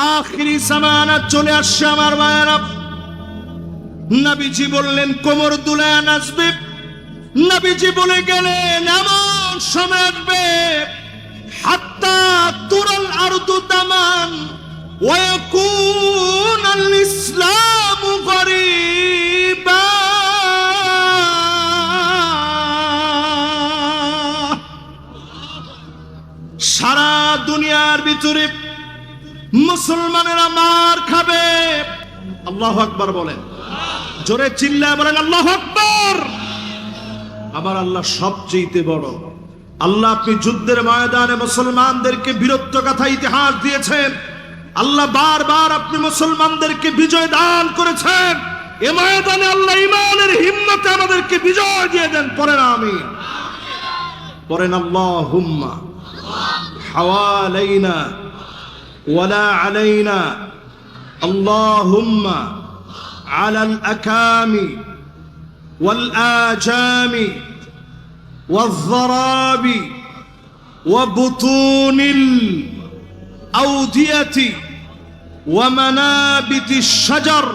আখিরি জামানা চলে আসছে আমার ভাইয়েরা। নবীজি বললেন কোমর দুলায় নাচবে। নবীজি বলে গেলেন এমন সময় আসবে হাত্তা তুরাল আরদু দামান ওয়া ইয়াকুনাল ইসলামু গরীবা। সারা দুনিয়ার ভিতরে মুসলমানেরা মার খাবে। আল্লাহু আকবার বলেন, জোরে চিল্লায় বলেন আল্লাহু আকবার। আমার আল্লাহ সবচেয়ে বড়। আল্লাহ আপনি যুদ্ধের ময়দানে মুসলমানদেরকে বীরত্ব কথা ইতিহাস দিয়েছেন। আল্লাহ বারবার আপনি মুসলমানদেরকে বিজয় দান করেছেন। এ ময়দানে আল্লাহ ঈমানের হিম্মতে আমাদেরকে বিজয় দিয়ে দেন। পড়েন আমিন, পড়েন আল্লাহুম্মা হাওয়ালাইনা ওয়ালা আলাইনা আল্লাহুম্মা আলাল আকামি ওয়াল আজামি والضراب وبطون الأودية ومنابت الشجر।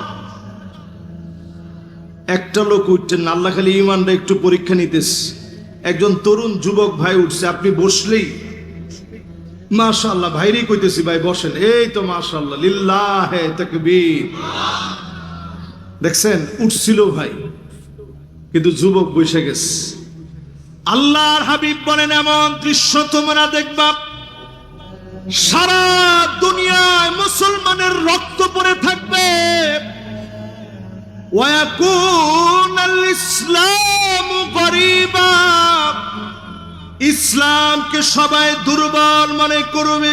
একটা লোক উঠছেন, আল্লাহ খালি ঈমানটা একটু পরীক্ষা নিতেছে। একজন তরুণ যুবক ভাই উঠছে, আপনি বসলেই মাশাআল্লাহ, ভাইরই কইতেছি ভাই বসেন, এই তো মাশাআল্লাহ লিল্লাহে তাকবীর। দেখছেন উঠছিল ভাই, কিন্তু যুবক বসে গেছে। আল্লাহর হাবিব বলেন এমন দৃশ্য তোমরা দেখবা সারা দুনিয়ায় মুসলমানের রক্ত পড়ে থাকবে। ওয়ায়াকুনাল ইসলামু গরীবা, ইসলামকে সবাই দুর্বল মনে করবে।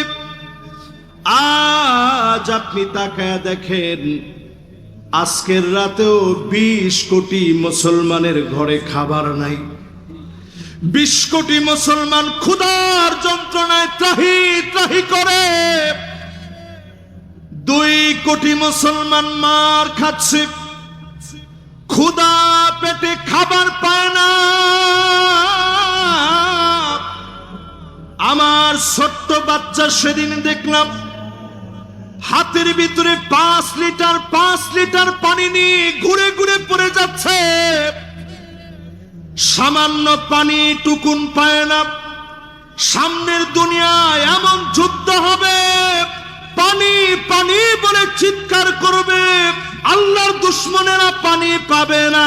আজ আপনি তাকায়া দেখেন, আজকের রাতেও 20 কোটি মুসলমানের ঘরে খাবার নাই। 20 কোটি মুসলমান ক্ষুধার যন্ত্রণায় ত্রাহি ত্রাহি করে। 2 কোটি মুসলমান মার খাচ্ছে, ক্ষুধা পেটে খাবার পায় না। আমার ছোট্ট বাচ্চা সেদিন দেখলাম হাতের ভিতরে 5 লিটার পানি নিয়ে ঘুরে ঘুরে পড়ে যাচ্ছে। সামান্য পানি টুকুন পায় না। সামনের দুনিয়ায় এমন যুদ্ধ হবে, পানি পানি বলে চিৎকার করবে, আল্লাহর দুশমনেরা পানি পাবে না।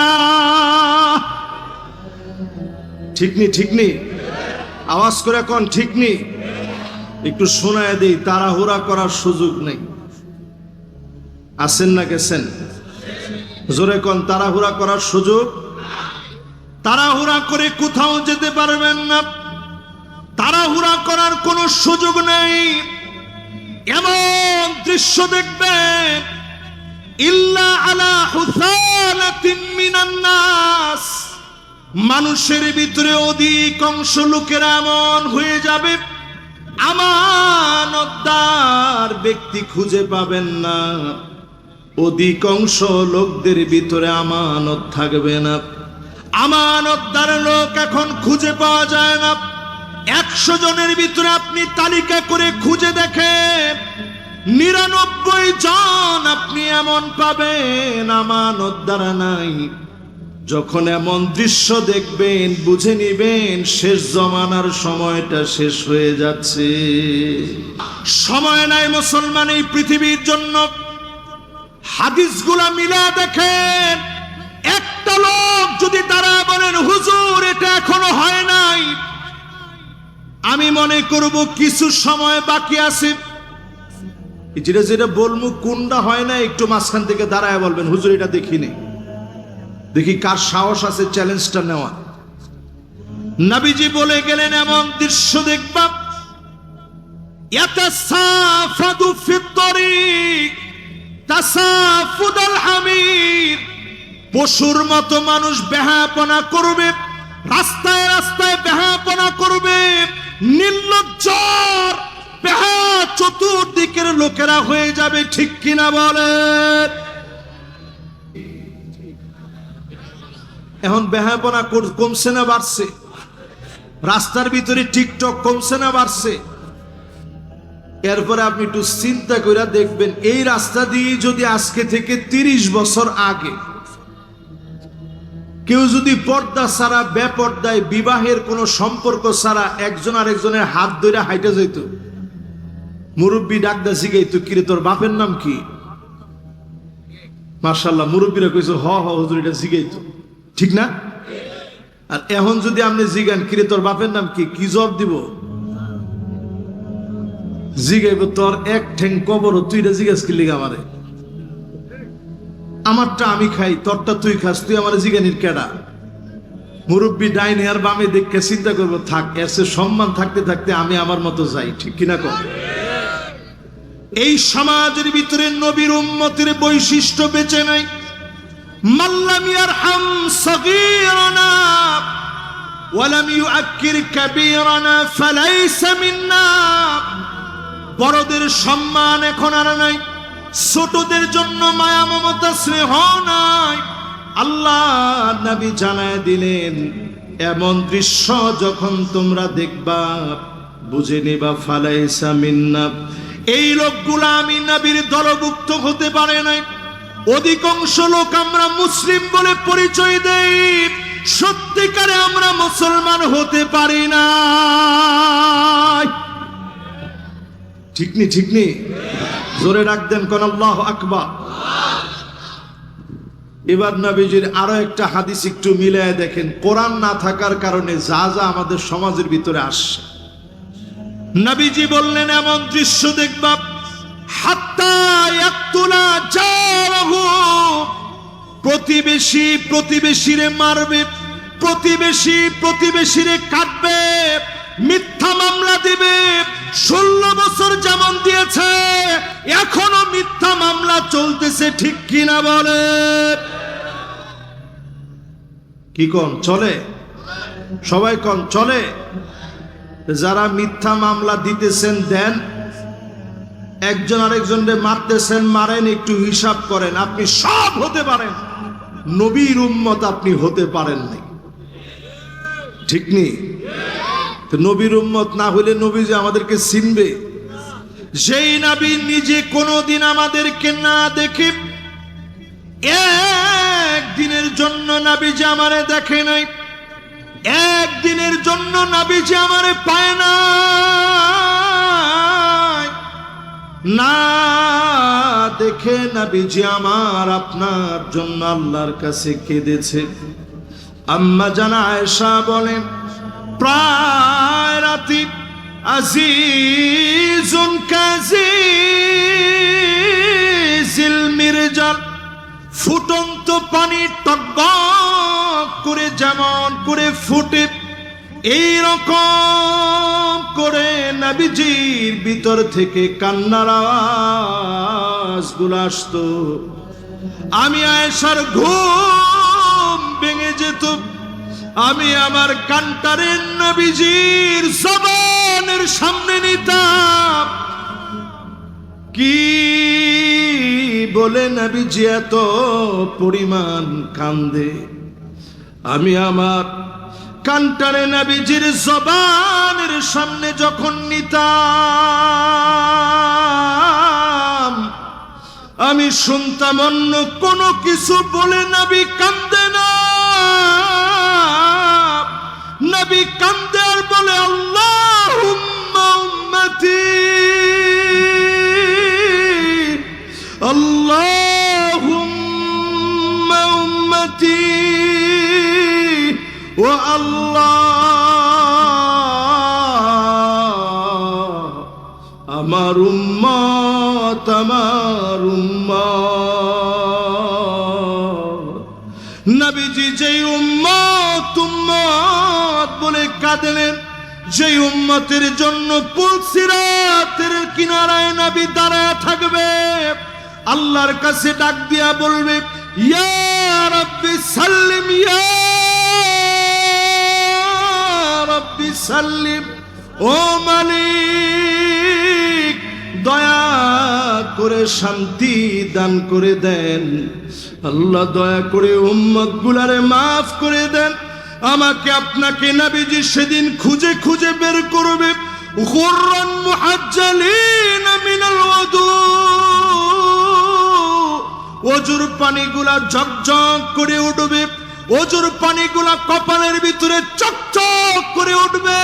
ঠিক নি? ঠিক নি? আওয়াজ করে কোন ঠিক নি? একটু শোনায় দেই, তাড়াহুড়া করার সুযোগ নেই। আছেন না গেছেন? জোরে কোন তাড়াহুড়া করার সুযোগ? তাড়াহুড়া করে কোথাও যেতে পারবেন না, তাড়াহুড়া করার কোনো সুযোগ নেই। এমন দৃশ্য দেখবেন ইল্লা আলা হুসালাতিন মিনান নাস, মানুষের ভিতরে অধিকাংশ লোকেরা এমন হয়ে যাবে আমানতদার ব্যক্তি খুঁজে পাবেন না। অধিকাংশ লোকদের ভিতরে আমানত থাকবে না। আমানতদার লোক এখন খুঁজে পাওয়া যায় না। 100 জনের ভিতরে আপনি তালিকা করে খুঁজে দেখেন, 99 জন আপনি এমন পাবেন আমানতদার নাই। যখন এমন দৃশ্য দেখবেন বুঝে নিবেন শেষ জমানার সময়টা শেষ হয়ে যাচ্ছে। সময় নাই মুসলমান এই পৃথিবীর জন্য। হাদিসগুলা মিলা দেখেন, একটা লোক যদি তারা বলেন হুজুর এটা এখনো হয় নাই, আমি মনে করব কিছু সময় বাকি আছে। যেটা যেটা বলবো কোনটা হয় না, একটু মাঝখান থেকে দাঁড়ায় বলবেন হুজুর এটা দেখিনি। দেখি কার সাহস আছে চ্যালেঞ্জটা নেওয়া। নবীজি বলে গেলেন এমন দৃশ্য দেখবা ইয়াতাসাফাদু ফিত তরিক তাসাফুদাল হামির, পশুর মতো মানুষ বেহায়াপনা করবে, রাস্তায় রাস্তায় বেহায়াপনা করবে, নির্লজ্জ বেহায়া চতুর্দিকের লোকেরা হয়ে যাবে। ঠিক কিনা বলেন? এখন বেহায়াপনা কমছে না বাড়ছে? রাস্তার ভিতরে টিকটক কমছে না বাড়ছে? এরপরে আপনি একটু চিন্তা করে দেখবেন, এই রাস্তা দিয়ে যদি আজকে থেকে 30 বছর আগে কেউ যদি পর্দা ছাড়া বেপর্দায় বিবাহের কোনো সম্পর্ক ছাড়া একজন আরেকজনের হাত ধরে হাইটা যেত, মুরব্বী ডাকদা জিগাইতো, কিরে তোর বাপের নাম কি? মাশাআল্লাহ, মুরব্বীরা কইছে হ হ হুজুর, এটা জিগাইতো, ঠিক না? আর এখন যদি আপনি জিগান, কিরে তোর বাপের নাম কি, কি জবাব দিব? জিগাইব তোর এক ঠ্যাং কবর, তুই এটা জিজ্ঞাস কি লিগা আমারে? আমারটা আমি খাই, তোরটা তুই খাস, তুই আমার জিগানির কেডা? মুরব্বী ডাইনে আর বামে দেখে চিন্তা করবো, থাক এসে সম্মান থাকতে থাকতে আমি আমার মতো যাই, ঠিক কিনা কর? এই সমাজের ভিতরে নবীর উম্মতের বৈশিষ্ট্য বেঁচে নাই। মাল্লাম ইয়ারহাম সগীরানা ওয়ালাম ইউআক্কির কাবীরানা ফালাইসা মিন্না। বড়দের সম্মান এখন আর নাই, ছোটদের জন্য মায়া মমতা স্নেহ নাই। আল্লাহ নবী জানায় দিলেন, এমন দৃশ্য যখন তোমরা দেখবা বুঝে নিবা ফালাইসা মিন্না, এই লোকগুলা আমি নবীর দলভুক্ত হতে পারে নাই। অধিকাংশ লোক আমরা মুসলিম বলে পরিচয় দেই, সত্যিকারে আমরা মুসলমান হতে পারি না। ঠিক নি? ঠিক নি? জোরে ডাক দেন কোন আল্লাহু আকবার। এবার নবীজির আরো একটা হাদিস একটু মিলায় দেখেন, কোরআন না থাকার কারণে যা যা আমাদের সমাজের ভিতরে আসছে। নবীজি বললেন, এমন দৃশ্য দেখবা হাত্তা ইয়াকতুলা জারহু, প্রতিবেশী প্রতিবেশীরে মারবে, প্রতিবেশী প্রতিবেশীরে কাটবে, মিথ্যা মামলা দিবে। 16 বছর যেমন দিয়েছে, এখনো মিথ্যা মামলা চলতেছে, ঠিক কিনা বলে? কি কোন চলে? সবাই কোন চলে? যারা মিথ্যা মামলা দিতেছেন দেন, একজন আরেকজনকে মারতেছেন মারেন, একটু হিসাব করেন, আপনি সব হতে পারেন, নবীর উম্মত আপনি হতে পারেন নাই, ঠিক নি? নবীর উম্মত না হলে নবী যে আমাদেরকে চিনবে? যেই নবী নিজে কোনোদিন আমাদেরকে না দেখে, একদিনের জন্য নবী যে আমারে দেখে নাই, একদিনের জন্য নবী যে আমারে পায় না, না দেখে নবী যে আমার আপনার জন্য আল্লাহর কাছে কেঁদেছে। আম্মা জানা আয়েশা বলেন, প্রায় রাতে আজিজুন কাজিজিল মিরজাল, ফুটন্ত পানি টকবক করে যেমন করে ফুটে, এইরকম করে নবীজির ভিতর থেকে কান্নার আওয়াজগুলো আসতো। আমি আয়েশার ঘুম ভেঙে যেত, আমি আমার কান্টারে নবীজির জবানের সামনে নিতাম, কি বলে নবীজি এত পরিমাণ কান্দে। আমি আমার কান্টারে নবীজির জবানের সামনে যখন নিতাম, আমি শুনতাম অন্য কোনো কিছু বলে নবী কান্দে না, নবী কান্দে আর বলে আল্লাহুম্মা উম্মতি, আল্লাহুম্মা উম্মতি, ও আল্লাহ আমার উম্মত, আমার উম্মত। নবীজি যেই উম্মত উম্মত বলে কাঁদেন, যেই উম্মতের জন্য পুলসিরাতের কিনারায় নবী দাঁড়ায় থাকবে, আল্লাহর কাছে ডাক দিয়া বলবে, ইয়া রাব্বি সাল্লিম, ইয়া রাব্বি সাল্লিম, ও মালিক দয়া করে শান্তি দান করে দেন, আল্লাহ দয়া করে উম্মত গুলারে মাফ করে দেন। আমাকে আপনাকে নবীজি সেদিন খুঁজে খুঁজে বের করবে, গুররান মুহাজ্জালিন মিনাল ওযু, ওযুর পানিগুলা ঝকঝক করে উঠবে, ওযুর পানিগুলা কপালের ভিতরে চকচক করে উঠবে।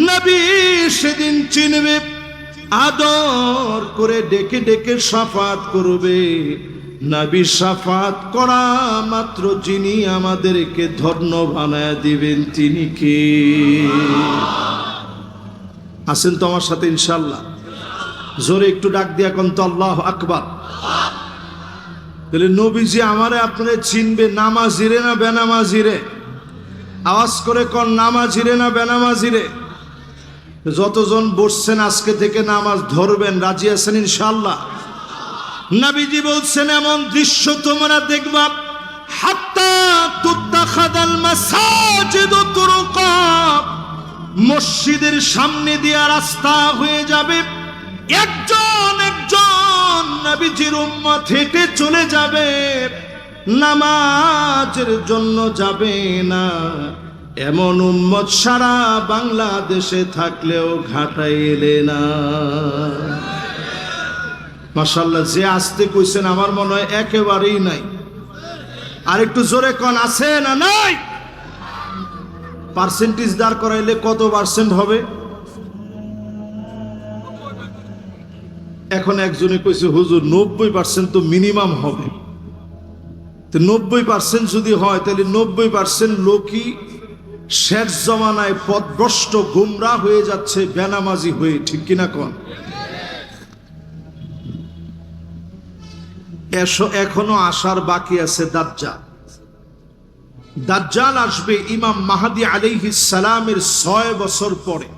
নবী সেদিন চিনবে, আদর করে ডেকে ডেকে শাফাত করবে। নবী শাফাত করা মাত্র যিনি আমাদেরকে ধন্য বানায় দিবেন তিনি কে? আছেন তো আমার সাথে ইনশাআল্লাহ? জোরে একটু ডাক দিয়া কোন তো আল্লাহু আকবার। তাহলে নবীজি আমারে আপনারে চিনবে নামাজিরে না বেনামাজিরে? আওয়াজ করে কোন নামাজিরে না বেনামাজিরে? যতজন বসছেন আজকে থেকে নামাজ ধরবেন, রাজি আছেন ইনশাআল্লাহ? নবীজি বলছেন এমন দৃশ্য তোমরা দেখবা, হাত্তা তুত্তাখাদাল মাসাজিদু তুরুকা, মসজিদের সামনে দিয়ে রাস্তা হয়ে যাবে, একজন একজন নবীজির উম্মত হেঁটে চলে যাবে, নামাজের জন্য যাবে না। এমন উম্মত সারা বাংলাদেশে থাকলেও ঘাটাই এলে না। মাশাআল্লাহ, যে আসতে কইছেন আমার মনে হয় একেবারেই নাই। আর একটু জোরে কোন আছে না নাই? পার্সেন্টেজ দাঁড় করাইলে কত পার্সেন্ট হবে? এখন একজনে কইছে হুজুর 90% তো মিনিমাম হবে। তো 90% যদি হয় তাহলে 90% লোকই শেষ জমানায় পথভ্রষ্ট গুমরা হয়ে যাচ্ছে বেনামাজি হয়ে, ঠিক কিনা কোন? এখনো আসার বাকি আছে দাজ্জাল। দাজ্জাল আসবে ইমাম মাহদী আলাইহিস সালামের 6 বছর পরে।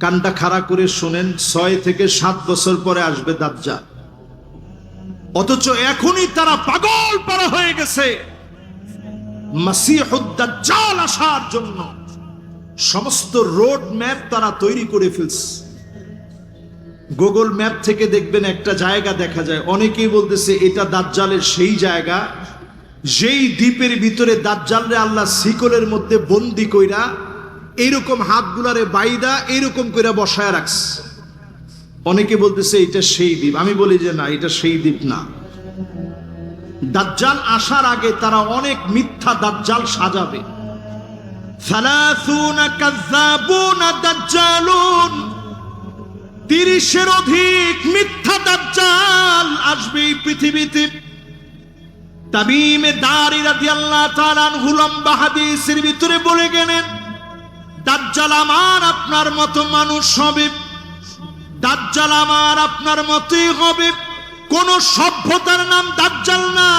কানটা খাড়া করে শুনেন, 6 থেকে 7 বছর পরে আসবে দাজ্জাল। অথচ এখনই তারা পাগল পারা হয়ে গেছে মাসিহুদ দাজ্জাল আসার জন্য। সমস্ত রোড ম্যাপ তারা তৈরি করে ফেলছে। গুগল ম্যাপ থেকে দেখবেন একটা জায়গা দেখা যায়, অনেকেই বলতেছে এটা দাজ্জালের সেই জায়গা যেই দ্বীপের ভিতরে দাজ্জালরে আল্লাহ শিকলের মধ্যে বন্দি কইরা এইরকম হাতগুলারে বাইদা এইরকম কইরা বসায় রাখছে। অনেকে বলতেছে এটা সেই দ্বীপ। আমি বলি যে না, এটা সেই দ্বীপ না। দাজ্জাল আসার আগে তারা অনেক মিথ্যা দাজ্জাল সাজাবে। 30 কাযাবুন দাজ্জালুন, 30-এর অধিক মিথ্যা দাজ্জাল আসবে এই পৃথিবীতে। তামিমে দারি রাদিয়াল্লাহু তাআলা আনহু লম্বা হাদিসের ভিতরে বলে গেলেন, দাজ্জাল আমার আপনার মতো মানুষ হবে, দাজ্জাল আমার আপনার মতোই হবে। কোন সভ্যতার নাম দাজ্জাল না।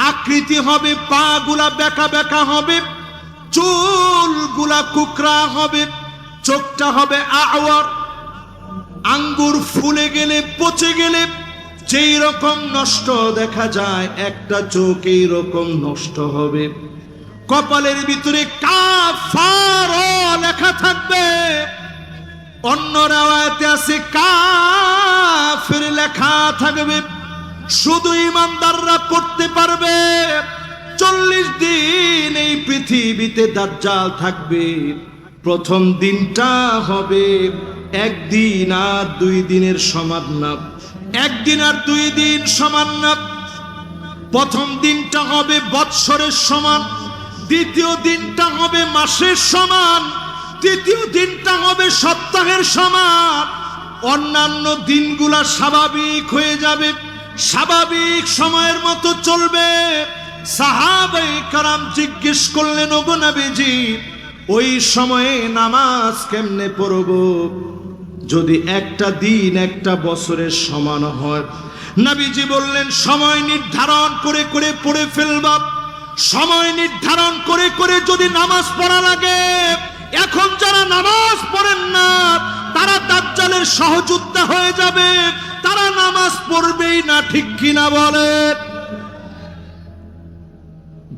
আকৃতি হবে, পা গুলা বেঁকা বেঁকা হবে, চুল গুলা কুকরা হবে, চোখটা হবে আওয়ার, আঙ্গুর ফুলে গেলে পচে গেলে যেই রকম নষ্ট দেখা যায় একটা চোখ এই রকম নষ্ট হবে। কপালের ভিতরে কাফার লেখা থাকবে, অন্য রাওয়ায়াতে আছে কাফির লেখা থাকবে। শুধু ইমানদাররা পড়তে পারবে। 40 দিন এই পৃথিবীতে দাজ্জাল থাকবে। প্রথম দিনটা হবে একদিন আর 2 দিনের সমান না, একদিন আর 2 দিন সমান না। প্রথম দিনটা হবে বৎসরের সমান, দ্বিতীয় দিনটা হবে মাসের সমান, তৃতীয় দিনটা হবে সপ্তাহের সমান। অন্যান্য দিনগুলা স্বাভাবিক হয়ে যাবে, স্বাভাবিক সময়ের মতো চলবে। সাহাবায়ে কেরাম জিজ্ঞেস করলেন, ওগো নবীজি ওই সময়ে নামাজ কেমনে পড়ব যদি একটা দিন একটা বছরের সমান হয়? নবীজি বললেন, সময় নির্ধারণ করে করে পড়ে ফেলবা। সময় নির্ধারণ করে করে যদি নামাজ পড়া লাগে, এখন যারা নামাজ পড়েন না তারা দাজ্জালের সহযোদ্ধা হয়ে যাবে, তারা নামাজ পড়বেই না, ঠিক কিনা বলেন?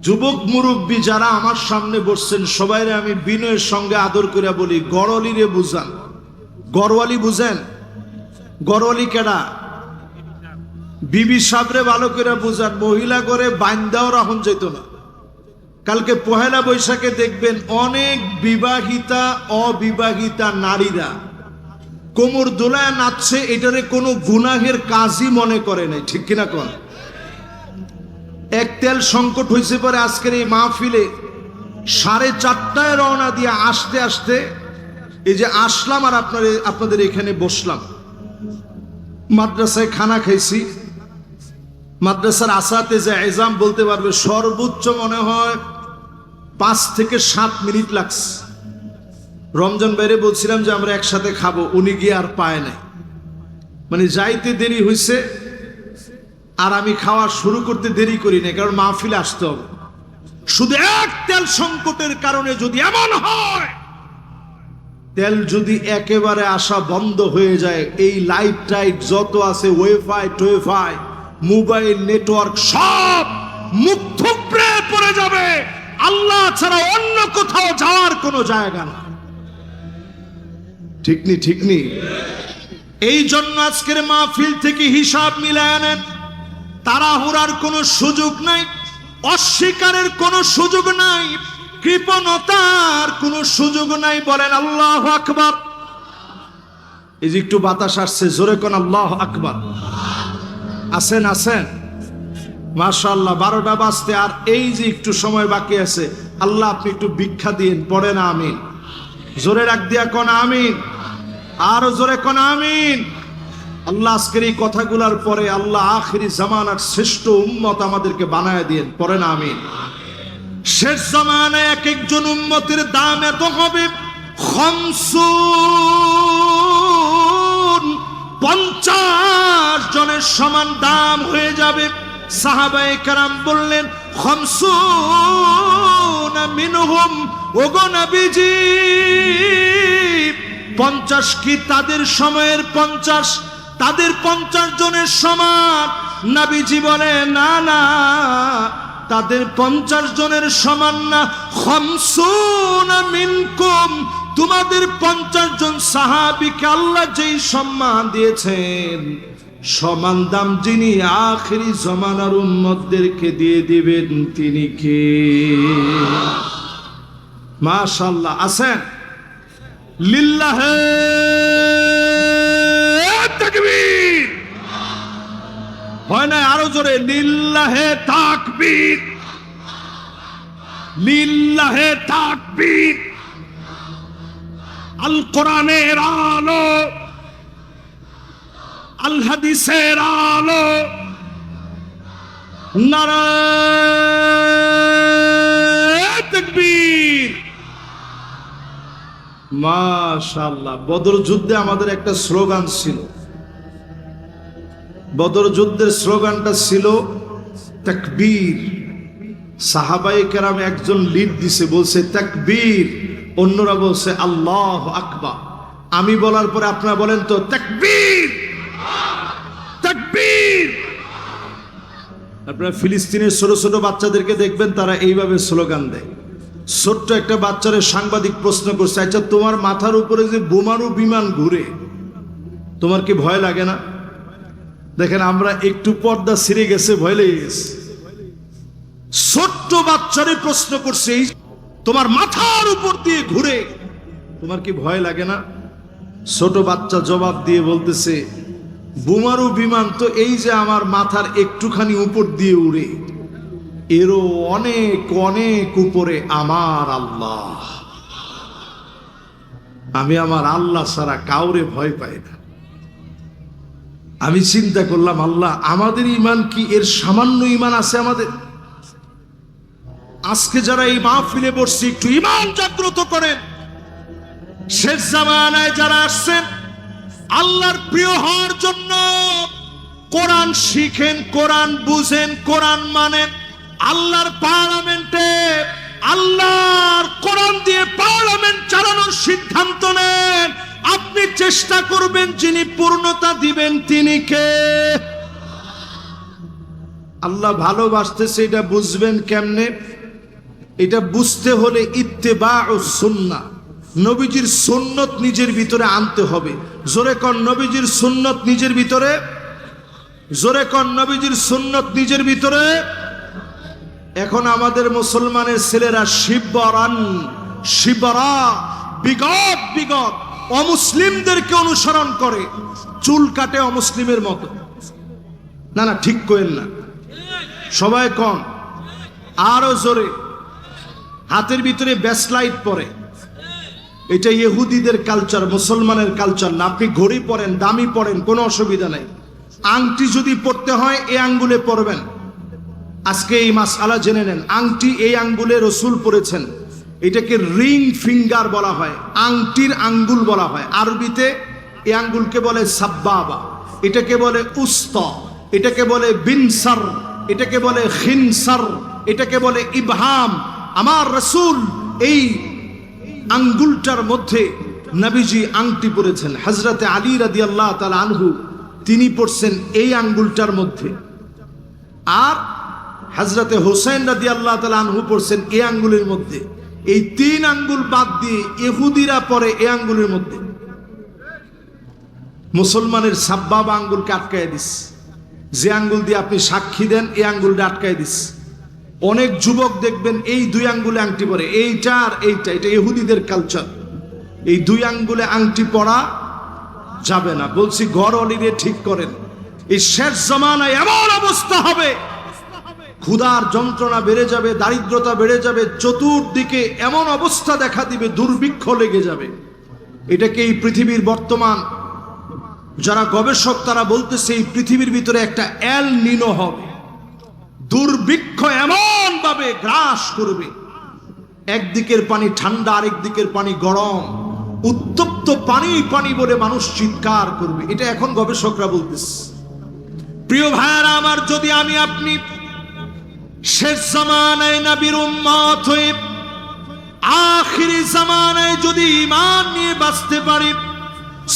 যুবক মুরব্বী যারা আমার সামনে বসছেন সবাইরে আমি বিনয়ের সঙ্গে আদর করে বলি, গড়লি রে বুঝান। গড়ওয়ালি বুঝেন? গড়ওয়ালি কেডা? বিবি সাবরে ভালো করে বুঝান। মহিলা করে বাইন্দাও রাখুন যেত না। কালকে পহেলা বৈশাখে দেখবেন অনেক বিবাহিতা অবিবাহিতা নারীরা কোমর দোলায় নাচছে, এটারে কোনো গুনাহের কাজই মনে করে নাই, ঠিক কিনা কোন? এক তেল সংকট হয়েছে পরে আজকের এই মাহফিলে 4:30টায় রওনা দিয়ে আসতে আসতে এই যে আসলাম আর আপনাদের এখানে বসলাম। মাদ্রাসায় খানা খাইছি, মাদ্রাসার আসাতে যে এজাম বলতে পারবে সর্বোচ্চ মনে হয় 5 থেকে 7 মিনিট লাগছে। রমজান বাইরে বলছিলাম যে আমরা একসাথে খাবো, উনি গিয়ে আর পায় নাই, মানে যাইতে দেরি হয়েছে আর আমি খাওয়া শুরু করতে দেরি করি না, কারণ মাহফিলে আসতে হবে। শুধু এক তেল সংকটের কারণে যদি এমন হয়, তেল যদি একেবারে আসা বন্ধ হয়ে যায়, এই লাইট টাইট যত আছে ওয়াইফাই টোয়েফাই মোবাইল নেটওয়ার্ক সব মুখ থুবড়ে পড়ে যাবে, আল্লাহ ছাড়া অন্য কোথাও যাওয়ার কোনো জায়গা না। ঠিক নি? ঠিক নি? এই জন্য আজকের মাহফিল থেকে হিসাব মিলায় নেন। তাড়াহুড়ার কোনো সুযোগ নাই, অস্বীকারের কোনো সুযোগ নাই, কৃপণতার কোনো সুযোগ নাই। বলেন আল্লাহু আকবার। এই যে একটু বাতাস আসছে, জোরে কোন আল্লাহু আকবার। আছেন আছেন মাশাআল্লাহ। 12টা বাজতে আর এই যে একটু সময় বাকি আছে, আল্লাহ আপনি একটু ভিক্ষা দিন, পড়েন আমিন। জোরে রাখ দিয়া কোন আমিন, আরো জোরে কোন আমিন। আল্লাহ আজকের এই কথাগুলার পরে আল্লাহ আখিরি জামানার শ্রেষ্ঠ উম্মত আমাদেরকে বানায় দিন, পড়েন আমিন। শেষ জামানায় এক একজন উম্মতের দাম এত হবে, 50 জনের সমান দাম হয়ে যাবে। সাহাবায়ে কেরাম বললেন, 50 মিনহুম, ওগো নবীজি 50 কি তাদের সময়ের 50, তাদের 50 জনের সমান? নবীজি বলে না না, তাদের 50 জনের সমান না, 50 মিনকুম, তোমাদের 50 জন সাহাবীকে আল্লাহ যেই সম্মান দিয়েছেন, সমান দাম যিনি আখিরি জামানার উম্মতদেরকে দিয়ে দিবেন তিনি কে? মাশাআল্লাহ। আছেন? লিল্লাহে তাকবীর। হয় না? আরো জোরে লিল্লাহে তাকবীর, লিল্লাহে তাকবীর। আল কোরআনের আলো, আল হাদিসের আলো, নারায়ে তাকবীর। মাশাআল্লাহ। বদর যুদ্ধে আমাদের একটা স্লোগান ছিল, বদর যুদ্ধের স্লোগানটা ছিল তাকবীর। সাহাবায়ে কেরাম একজন লিড দিছে, বলছে তাকবীর, অন্যরা বলছে আল্লাহু আকবার। আমি বলার পরে আপনারা বলেন তো তাকবীর, তাকবীর। আপনারা ফিলিস্তিনের ছোট ছোট বাচ্চাদেরকে দেখবেন, তারা এইভাবে স্লোগান দেয়। ছোট্ট একটা বাচ্চারে সাংবাদিক প্রশ্ন করছে, আচ্ছা তোমার মাথার উপরে যে বোমারু বিমান ঘুরে, তোমার কি ভয় লাগে না? দেখেন আমরা একটু পর্দা ছিঁড়ে গেছে, ভয় লেগে গেছে। ছোট্ট বাচ্চারে প্রশ্ন করছে, তোমার মাথার উপর দিয়ে ঘুরে, তোমার কি ভয় লাগে না? ছোট বাচ্চা জবাব দিয়ে বলতেছে, বোমারু বিমান তো এই যে আমার মাথার একটুখানি উপর দিয়ে উড়ে, এরও অনেক অনেক উপরে আমার আল্লাহ। আমি আমার আল্লাহ ছাড়া কাউরে ভয় পাই না। আমি চিন্তা করলাম, আল্লাহ আমাদের ইমান কি এর সামান্য ইমান আছে আমাদের? আজকে যারা এই মাহফিলে বসছি, একটু ইমান জাগ্রত করেন। শেষ জামানায় যারা আসছেন আল্লাহর প্রিয় হওয়ার জন্য, কোরআন শিখেন, কোরআন বুঝেন, কোরআন মানেন। আল্লাহর পার্লামেন্টে আল্লাহর কোরআন দিয়ে পার্লামেন্ট চালানোর সিদ্ধান্ত নেন। আপনি চেষ্টা করবেন, যিনি পূর্ণতা দিবেন তিনি কে? আল্লাহ ভালোবাসতেছে, এটা বুঝবেন কেমনে? এটা বুঝতে হলে ইত্তেবাউস সুন্নাহ, নবীজির সুন্নত নিজের ভিতরে আনতে হবে। জোরে কর নবীজির সুন্নত নিজের ভিতরে, জোরে কর নবীজির সুন্নত নিজের ভিতরে। এখন আমাদের মুসলমানের ছেলেরা শিবরা বিগত অমুসলিমদেরকে অনুসরণ করে, চুল কাটে অমুসলিমের মতো। না না, ঠিক করেন না, সবাই কম, আরো জোরে। হাতের ভিতরে ব্যাসলাইট পরে, এটা ইহুদিদের কালচার, মুসলমানের কালচার না। আপনি ঘড়ি পরেন, দামি পরেন, কোনো অসুবিধা নাই। আংটি যদি পড়তে হয় এই আঙ্গুলে পরবেন। আজকে এই মাসআলা জেনে নেন, আংটি এই আঙ্গুলে রসুল পরেছেন, এটাকে রিং ফিঙ্গার বলা হয়, আংটির আঙ্গুল বলা হয়। আরবিতে এই আঙ্গুলকে বলে সাব্বাবা, এটাকে বলে উস্তা, এটাকে বলে বিনসার, এটাকে বলে খিনসার, এটাকে বলে ইবহাম। আমার রসুল এই আঙ্গুলটার মধ্যে নবীজি আংটি পরেছেন। হযরতে আলী রাদিয়াল্লাহু তাআলা আনহু তিনি পড়ছেন এই আঙ্গুলটার মধ্যে, আর হযরতে হোসেন রাদিয়াল্লাহু তাআলা আনহু পড়ছেন এই আঙ্গুলের মধ্যে। এই তিন আঙ্গুল বাদ দিয়ে ইহুদিরা পরে এই আঙ্গুলের মধ্যে। মুসলমানের সাব্বাবা আঙ্গুলকে আটকায় দিস, যে আঙ্গুল দিয়ে আপনি সাক্ষী দেন এই আঙ্গুলটা আটকায় দিস। অনেক যুবক দেখবেন এই দুই আঙ্গুলে আংটি পরে, এইটা আর এইটা, এটা ইহুদিদের কালচার। এই দুই আঙ্গুলে আংটি পরা যাবে না। বলছি ঘর অলিরে ঠিক করেন। এই শেষ জামানায় এমন অবস্থা হবে, ক্ষুধার যন্ত্রণা বেড়ে যাবে, দারিদ্রতা বেড়ে যাবে, চতুর্দিকে এমন অবস্থা দেখা দিবে, দুর্ভিক্ষ লেগে যাবে। এটাকে এই পৃথিবীর বর্তমান যারা গবেষক তারা বলতেছে এই পৃথিবীর ভিতরে একটা এল নিনো হবে। দুর্ভিক্ষ এমন ভাবে গ্রাস করবে, একদিকের পানি ঠান্ডা, আরেক দিকের পানি গরম, উত্তপ্ত পানি পানি বলে মানুষ চিৎকার করবে। এটা এখন গবেষকরা বলতেছে। প্রিয় ভাইরা আমার, যদি আমি আপনি শেষ জামানায় নবীর উম্মত হয়ে আখিরি জামানায় যদি ঈমান নিয়ে বাঁচতে পারি,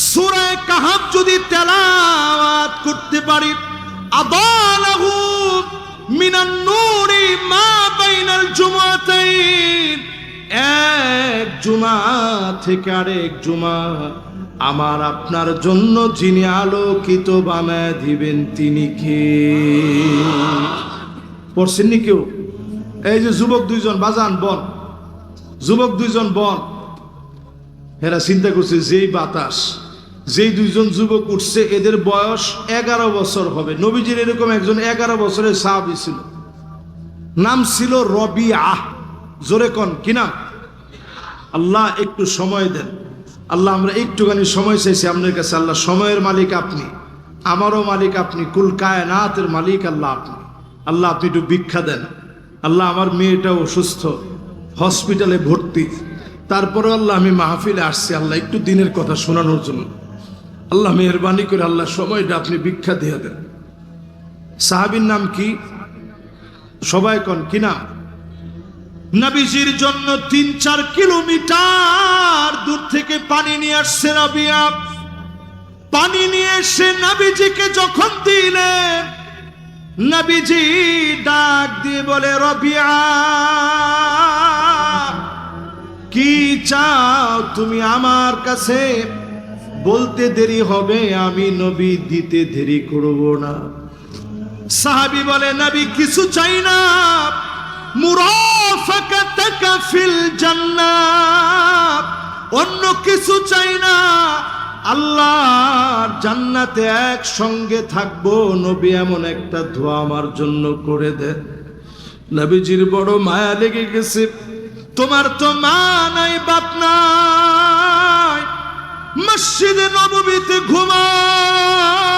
সূরা কাহফ যদি তেলাওয়াত করতে পারি, আদালাহু মিনান নূরি মা বাইনাল জুমাতাইন, এক জুমা থেকে আরেক জুমা আমার আপনার জন্য যিনি আলোকিত বানায় দিবেন তিনি কে? পড়ছেননি কেউ? এই যে যুবক দুইজন বাজান বল, যুবক দুইজন বল, এরা চিন্তা করছে যেই বাতাস, যেই দুইজন যুবক উঠছে এদের বয়স 11 বছর হবে। নবীজির এরকম একজন 11 বছরের সাহাবী ছিল, নাম ছিল রবিআ। জোরে কোন কি নাম? আল্লাহ একটু সময় দেন। আল্লাহ আমরা একটুখানি সময় চাইছি আপনার কাছে। আল্লাহ সময়ের মালিক আপনি, আমারও মালিক আপনি, কুল কায়নাতের মালিক আল্লাহ আপনি। আল্লাহ আপনি একটু ভিক্ষা দেন। আল্লাহ আমার মেয়েটা অসুস্থ, হসপিটালে ভর্তি, তারপরে আল্লাহ আমি মাহফিলে আসছি আল্লাহ একটু দিনের কথা শোনানোর জন্য। আল্লাহ মেহরবানি করে আল্লাহ সময়টা আপনি ভিক্ষা দিয়ে দেন। সাহাবীর নাম কি? সবাই কোন কি নাম? নবীজির জন্য 3-4 কিলোমিটার দূর থেকে পানি নিয়ে আসছে রবিয়া। পানি নিয়ে এসে নবীজিকে যখন দিলেন, নবীজি ডাক দিয়ে বলে, রবিয়া কি চাও তুমি আমার কাছে? বলতে দেরি হবে, আমি নবী দিতে দেরি করব না। সাহাবী বলে, নবী কিছু চাই না, মুরাফাকাতাকা ফিল জান্নাহ, অন্য কিছু চাই না, আল্লাহর জান্নাতে একসঙ্গে থাকবো। নবী এমন একটা দোয়া আমার জন্য করে দেন। নবীজির বড় মায়া লেগে গেছে। তোমার তো মা নাই, বাপ নাই, মসজিদে নববীতে ঘুমাও,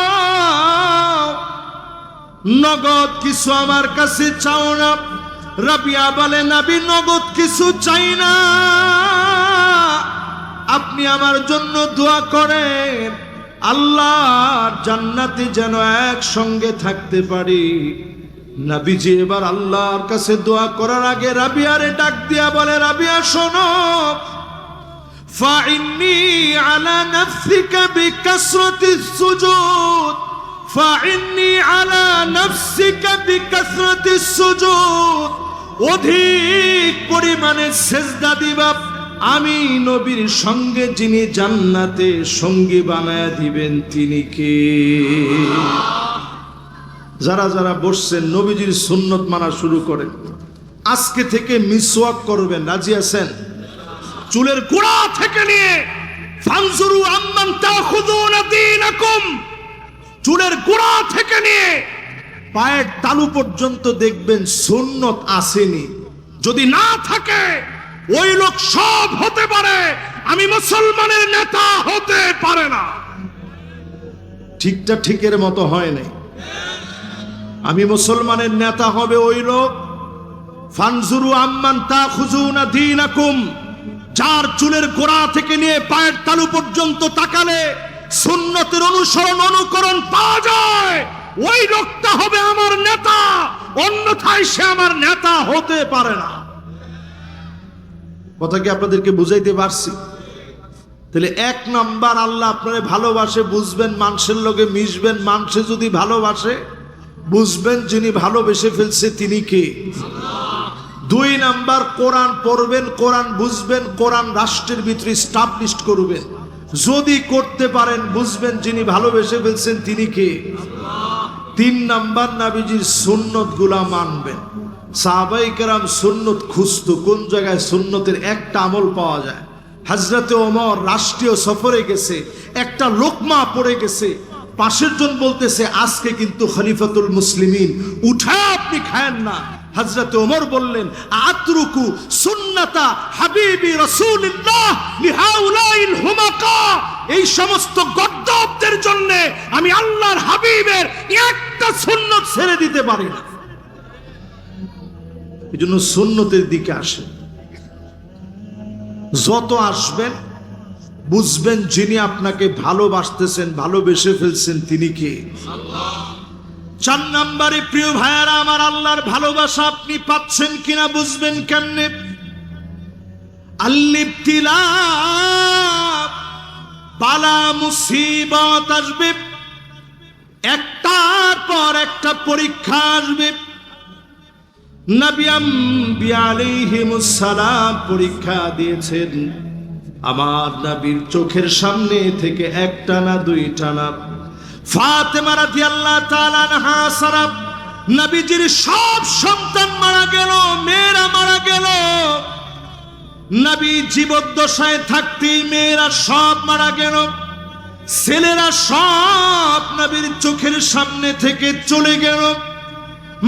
নগদ কিছু আমার কাছে চাও না। রাবিয়া বলে, নবী নগদ কিছু চাই না, আপনি আমার জন্য দোয়া করেন আল্লাহর জান্নাতে যেন একসঙ্গে থাকতে পারি। নবীজি এবার আল্লাহর কাছে দোয়া করার আগে রাবিয়ারে ডাক দিয়া বলে, রাবিয়া শোনো, ফাইন্নি আলা নাফসিকা বিকাসরাতিস সুজুদ, ফাইন্নি আলা নাফসিকা বিকাসরাতিস সুজুদ, অধিক পরিমাণে সেজদা দিবা। আমি নবীর সঙ্গে যিনি জান্নাতে সঙ্গী বানায় দিবেন তিনি কে? যারা যারা বসছেন নবীজির সুন্নত মানা শুরু করেন। আজকে থেকে মিসওয়াক করবেন, রাজি আছেন? চুলের গোড়া থেকে নিয়ে ফানজুরু আম্মান তাখুযুনা দীনাকুম, চুলের গোড়া থেকে নিয়ে পায়ের তালু পর্যন্ত দেখবেন সুন্নত আসেনি। যদি না থাকে ওই লোক সব হতে পারে, আমি মুসলমানের নেতা হতে পারে না। ঠিকটা ঠিকের মতো হয় নাই। আমি মুসলমানের নেতা হবে ওই লোক ফানজুরু আম্মান তাখুযুনা দীনাকুম, যার চুলের গোড়া থেকে নিয়ে পায়ের তালু পর্যন্ত তাকালে সুন্নতের অনুসরণ অনুকরণ পাওয়া যায়, ওই লোকটা হবে আমার নেতা, অন্যথায় সে আমার নেতা হতে পারে না। কথা কি আপনাদেরকে বুঝাইতে পারছি? তাহলে এক নাম্বার, আল্লাহ আপনারে ভালোবাসে, বুঝবেন মানুষের লগে মিশবেন, মানুষে যদি ভালোবাসে বুঝবেন যিনি ভালোবেসে ফেলছে তিনি কে? দুই নাম্বার, কোরআন পড়বেন, কোরআন বুঝবেন, কোরআন রাষ্ট্রের ভিতরে স্টাবলিশ করবেন। যদি করতে পারেন বুঝবেন যিনি ভালোবেসে ফেলছেন তিনি কে? তিন নাম্বার, নবীজির সুন্নত গুলা মানবেন। সাহাবায়ে কেরাম সুন্নত খুঁজতো, কোন জায়গায় সুন্নতের একটা আমল পাওয়া যায়। হযরতে ওমর রাষ্ট্রীয় সফরে গেছে, একটা লোকমা পড়ে গেছে, পাশের জন বলতেছে আজকে কিন্তু খলিফাতুল মুসলিমিন, উঠা আপনি খায়েন না। হযরত ওমর বললেন আতরুকু সুন্নাতা হাবিবি রাসূলুল্লাহ লিহাউলাইল হুমাকা, এই সমস্ত গদ্দাবদের জন্য আমি আল্লাহর হাবিবের একটা সুন্নত ছেড়ে দিতে পারি না। এজন্য সুন্নতের দিকে আসেন। যত আসবেন বুঝবেন যিনি আপনাকে ভালোবাসতেছেন, ভালোবেসে ফেলছেন তিনি কে? আল্লাহ। চার নম্বরে, প্রিয় ভাইয়ারা আমার, আল্লাহর ভালোবাসা আপনি পাচ্ছেন কিনা বুঝবেন কেমনে? আল-ইবতিলা, বালা মুসিবত আসবে, একটার পর একটা পরীক্ষা আসবে। নবী আম্বিয়া আলাইহিমুস সালাম পরীক্ষা দিয়েছেন। আমার নবীর চোখের সামনে থেকে একটা না দুইটা না, ফাতেমা রাদিয়াল্লাহু তাআলা আনহা ছাড়া নবীজির সব সন্তান মারা গেল, মেয়েরা মারা গেল। নবী জীবদ্দশায় থাকতেই মেয়েরা সব মারা গেল, ছেলেরা সব নবীর চোখের সামনে থেকে চলে গেল।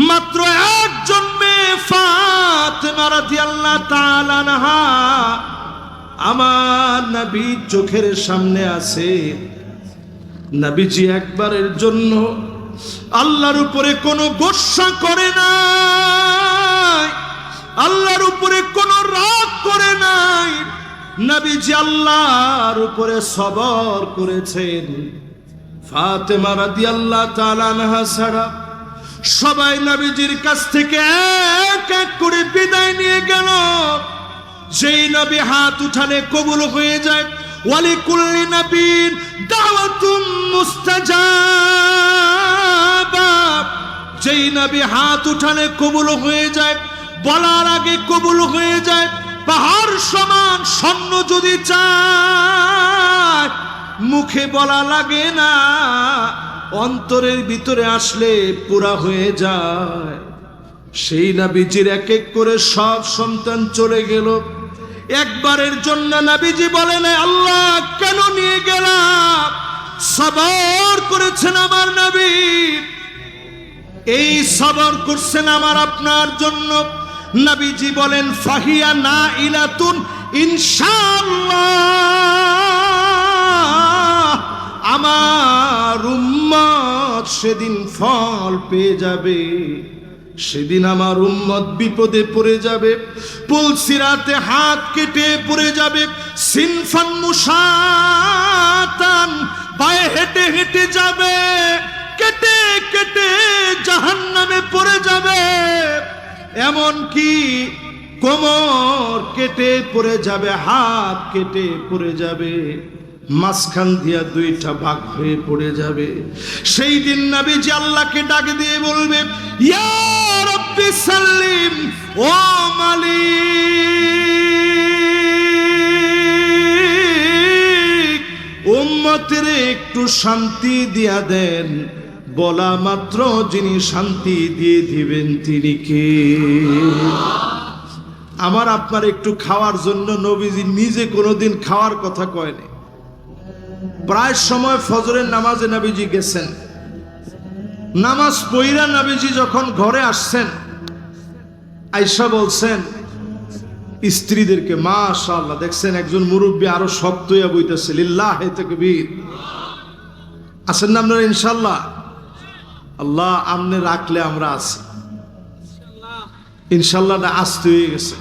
মাত্র একজন মেয়ে ফাতেমা রাদিয়াল্লাহু তাআলা আনহা আমার নবীর চোখের সামনে আছে। নবীজি একবারের জন্য আল্লাহর উপরে কোনো গোসা করে নাই, আল্লাহর উপরে কোনো রাগ করে নাই। নবীজি আল্লাহর উপরে সবর করেছেন। ফাতেমা রাদিয়াল্লাহু তাআলা আনহা ছাড়া সবাই নবীজির কাছ থেকে এক এক করে বিদায় নিয়ে গেল। যেই নবী হাত উঠালে কবুল হয়ে যায়। ওয়ালিকুল্লি নবীন দাওয়াতুম মুস্তাজাবা, যেই নবী হাত উঠালে কবুল হয়ে যায়, বলার আগে কবুল হয়ে যায়। পাহাড় সমান স্বর্ণ যদি চায় মুখে বলা লাগে না, অন্তরের ভিতরে আসলে পুরা হয়ে যায়। সেই নবীজির এক এক করে সব সন্তান চলে গেল। একবারের জন্য নবীজি বলেন আল্লাহ কেন নিয়ে গেলাম? সবর করেছেন আমার নবী, এই সবর করছেন আমার আপনার জন্য। নবীজি বলেন ফাহিয়া না ইলাতুন ইনশাআল্লাহ, আমার উম্মত সেদিন ফল পেয়ে যাবে, সেদিন আমার উম্মত বিপদে পড়ে যাবে, পুলসিরাতে হাত কেটে পড়ে যাবে, সিনফান মুশাতান পায়ে হেঁটে হেঁটে যাবে, কেটে কেটে জাহান্নামে পড়ে যাবে। এমন কি কোমর কেটে পড়ে যাবে, হাত কেটে পড়ে যাবে, মাঝখান দিয়া দুইটা ভাগ হয়ে পড়ে যাবে। সেই দিন নবীজি আল্লাহকে ডাক দিয়ে বলবে ইয়া রাব্বি সাল্লিম, ও মালিক উম্মতের একটু শান্তি দিয়া দেন, বলা মাত্র যিনি শান্তি দিয়ে দিবেন তিনি কে? আমার আপনার একটু খাওয়ার জন্য নবীজি নিজে কোনোদিন খাওয়ার কথা কয়নি। প্রায় সময় ফজরের নামাজে নবীজি গেছেন, নামাজ পড়া নবীজি যখন ঘরে আসছেন, আয়েশা বলছেন স্ত্রীদেরকে, মাশাআল্লাহ, দেখছেন একজন মুরব্বী আরো শক্ত হইয়া বইতেছে, লিল্লাহি তাকবীর। আছেন না আপনারা ইনশাআল্লাহ? আল্লাহ আমনে রাখলে আমরা আছি ইনশাআল্লাহ। না আসতে হয়ে গেছে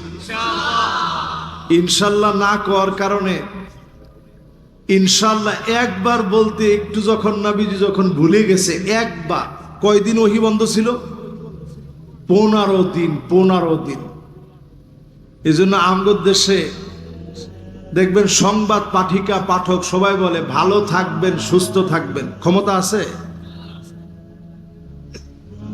ইনশাআল্লাহ না করার কারণে ইনশাআল্লাহ একবার বলতে একটু যখন নবীজি যখন ভুলে গেছে, একবার। কয়দিন ওহী বন্ধ ছিল? 15 দিন। 15 দিন। এই জন্য আমগর দেশে দেখবেন সংবাদ পাঠিকা পাঠক সবাই বলে ভালো থাকবেন, সুস্থ থাকবেন। ক্ষমতা আছে?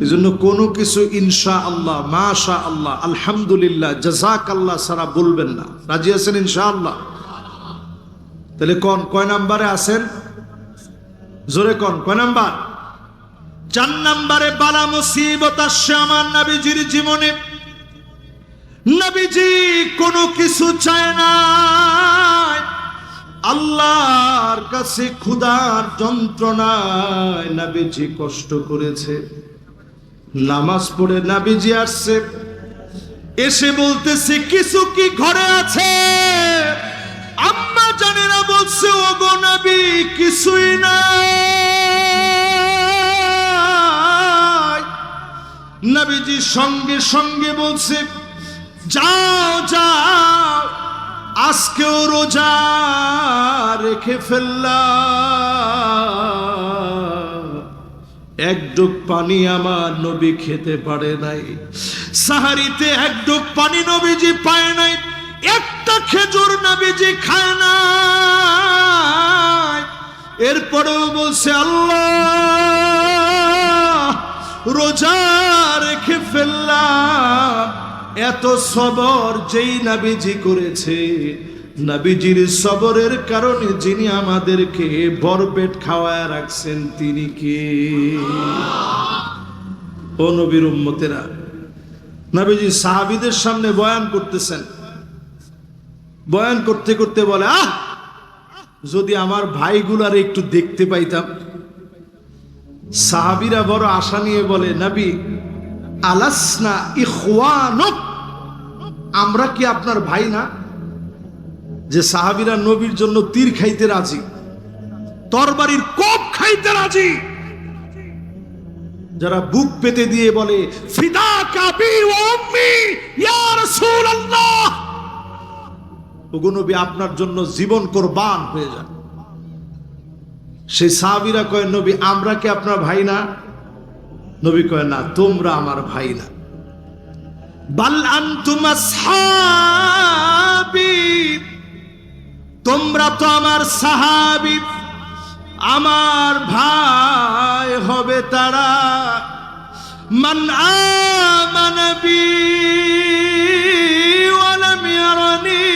এই জন্য কোনো কিছু ইনশাআল্লাহ, মাশাআল্লাহ, আলহামদুলিল্লাহ, জাযাকাল্লাহ সারা বলবেন না। রাজি আছেন ইনশাআল্লাহ? তাহলে কয় নাম্বারে আছেন? জোরে কোন কয় নাম্বার? 4 নাম্বারে বালা মুসিবত আসছে আমার নবীজির জীবনে। নবীজি কোনো কিছু চায় না, আল্লাহর কাছে ক্ষুধার যন্ত্রণায় নবীজি কষ্ট করেছে। নামাজ পড়ে নবীজি আসছে, এসে বলতেছে কিছু কি ঘরে আছে? আম্মা জানেরা বলছে, ওগো নবী কিছুই নাই। নবীজি সঙ্গে সঙ্গে বলছে, যাও যাও, আজকেও রোজা রেখে ফেললাম। এক ডুব পানি আমার নবী খেতে পারে নাই, সাহারিতে এক ডুব পানি নবীজি পায় নাই, একটা খেজুর নবীজি খায় না। এরপরেও বলছে, আল্লাহ রোজা রেখে ফেললাম। এত সবর যেই নবীজি করেছে, নবীজির সবরের কারণে যিনি আমাদেরকে ভরপেট খাওয়ায় রাখছেন তিনি কে? ও নবীর উম্মতেরা, নবীজি সাহাবীদের সামনে বয়ান করতেছেন। বয়ান করতে করতে বলে, যদি আমার ভাইগুলার একটু দেখতে পাইতাম। সাহাবীরা বড় আশা নিয়ে বলে, নবী আলাসনা ইখওয়ানুক, আমরা কি আপনার ভাই না? যে সাহাবীরা নবীর জন্য তীর খাইতে রাজি, তরবারির কোপ খাইতে রাজি, যারা বুক পেতে দিয়ে বলে ফিদাকা বি ওয়া উম্মি ইয়া রাসূলুল্লাহ, ওগো নবী আপনার জন্য জীবন কুরবান হয়ে যায়। সেই সাহাবীরা কয়, নবী আমরা কি আপনার ভাই না? নবী কয়, না, তোমরা আমার ভাই না। বাল আনতুম আসহাবী, তোমরা তো আমার সাহাবী, আমার ভাই হবে তারা। মান আমানা বি ওয়া লাম ইয়ারানি,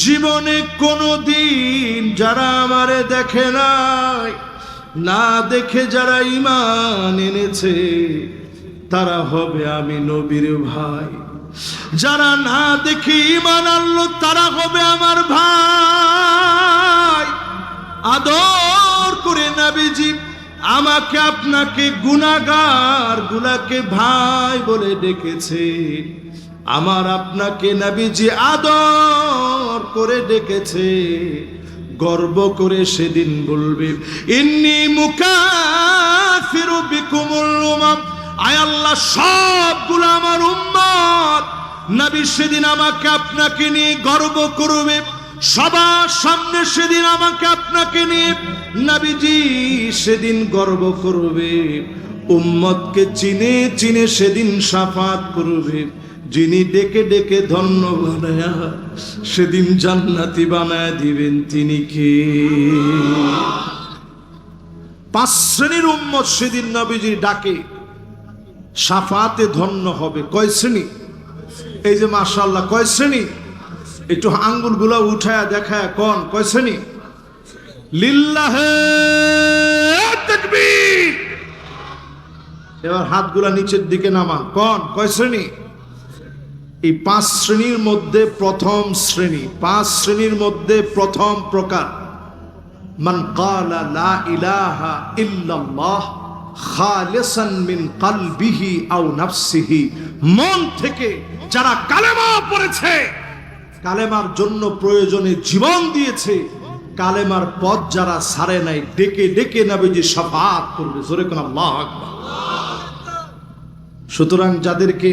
জীবনে কোনদিন যারা আমারে দেখে নাই, না দেখে যারা ঈমান এনেছে, তারা হবে আমি নবীর ভাই। যারা না দেখে ঈমান আনলো, তারা হবে আমার ভাই। আদর করে নবীজি আমাকে আপনাকে গুনাহগার গুলাকে ভাই বলে ডেকেছে। আমার আপনাকে নবীজি আদর করে ডেকেছে, গর্ব করে সেদিন বলবে, ইন্নী মুকাফিরু বিকুমুল উমাম, আয় আল্লাহ সবগুলো আমার উম্মত। নবী সেদিন আমাকে আপনাকে নিয়ে গর্ব করবে, সবার সামনে সেদিন আমাকে আপনাকে নিয়ে নবীজি সেদিন গর্ব করবে। উম্মতকে চিনে চিনে সেদিন শাফাত করবে। যিনি ডেকে ডেকে ধন্য বানায়া সেদিন জান্নাতি বানায় দিবেন তিনি কে? 5 শ্রেণীর উম্মত সেদিন নবীজির ডাকে শাফাতে ধন্য হবে। কয় শ্রেণী? এই যে মাশাআল্লাহ, কয় শ্রেণী? একটু আঙ্গুলগুলো উঠায়া দেখায় কোন কয় শ্রেণী? লিল্লাহে তাকবীর। এবার হাতগুলা নিচের দিকে নামান। কয় শ্রেণী? এই 5 শ্রেণীর মধ্যে প্রথম শ্রেণী, 5 শ্রেণীর মধ্যে প্রথম প্রকার, মান ক্বালা লা ইলাহা ইল্লাল্লাহ খালিসান মিন কলবিহি আও নাফসিহি, মন থেকে যারা কালেমা পড়েছে, কালেমার জন্য প্রয়োজনে জীবন দিয়েছে, কালেমার পথ যারা ছাড়ে নাই, ডেকে ডেকে নবীজি শাফাআত করবে। জোরে কোন আল্লাহু আকবার। সুতরাং যাদেরকে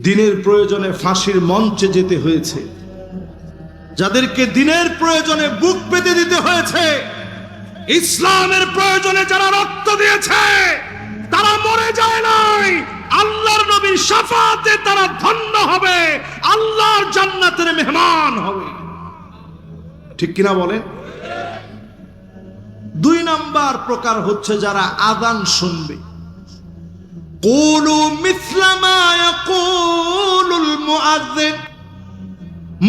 দিনের প্রয়োজনে ফাঁসির মঞ্চে যেতে হয়েছে, যাদেরকে দিনের প্রয়োজনে বুক পেতে দিতে হয়েছে, ইসলামের প্রয়োজনে যারা রক্ত দিয়েছে, তারা মরে যায় নাই, আল্লাহর নবীর শাফাআতে তারা ধন্য হবে, আল্লাহর জান্নাতের মেহমান হবে। ঠিক কিনা বলেন? 2 নাম্বার প্রকার হচ্ছে যারা আযান শুনবে। কুলু মিসলা মা ইয়াকুলুল মুআজ্জিন,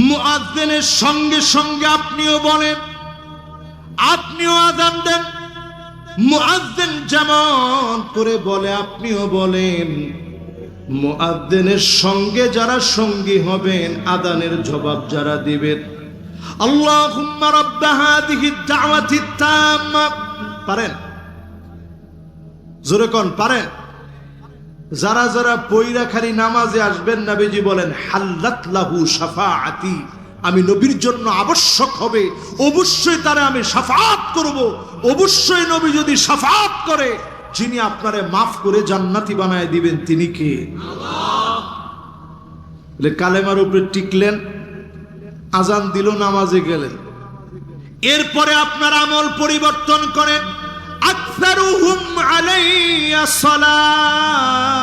মুআজ্জিনের সঙ্গে সঙ্গে আপনিও বলেন, আপনিও আযান দেন। মুআজ্জিন যেমন করে বলে আপনিও বলেন। মুআজ্জিনের সঙ্গে যারা সঙ্গী হবেন, আযানের জবাব যারা দিবেন, আল্লাহুম্মা রাব্ব হাযিহি দাওয়াতি তাম্মা, পারেন? জোরে কোন পারেন? যারা যারা পয়রা খালি নামাজে আসবেন, নবীজি বলেন হাল্লাত লাহু শাফাআতি, আমি নবীর জন্য আবশ্যক হবে, অবশ্যই তারে আমি শাফাআত করব। অবশ্যই নবী যদি শাফাআত করে, যিনি আপনারে মাফ করে জান্নাতি বানায় দিবেন তিনি কে? আল্লাহ। কালেমার উপরে টিকলেন, আজান দিল, নামাজে গেলেন, এরপরে আপনার আমল পরিবর্তন করেন। আকসারুহুম আলাইয়া সালাহ,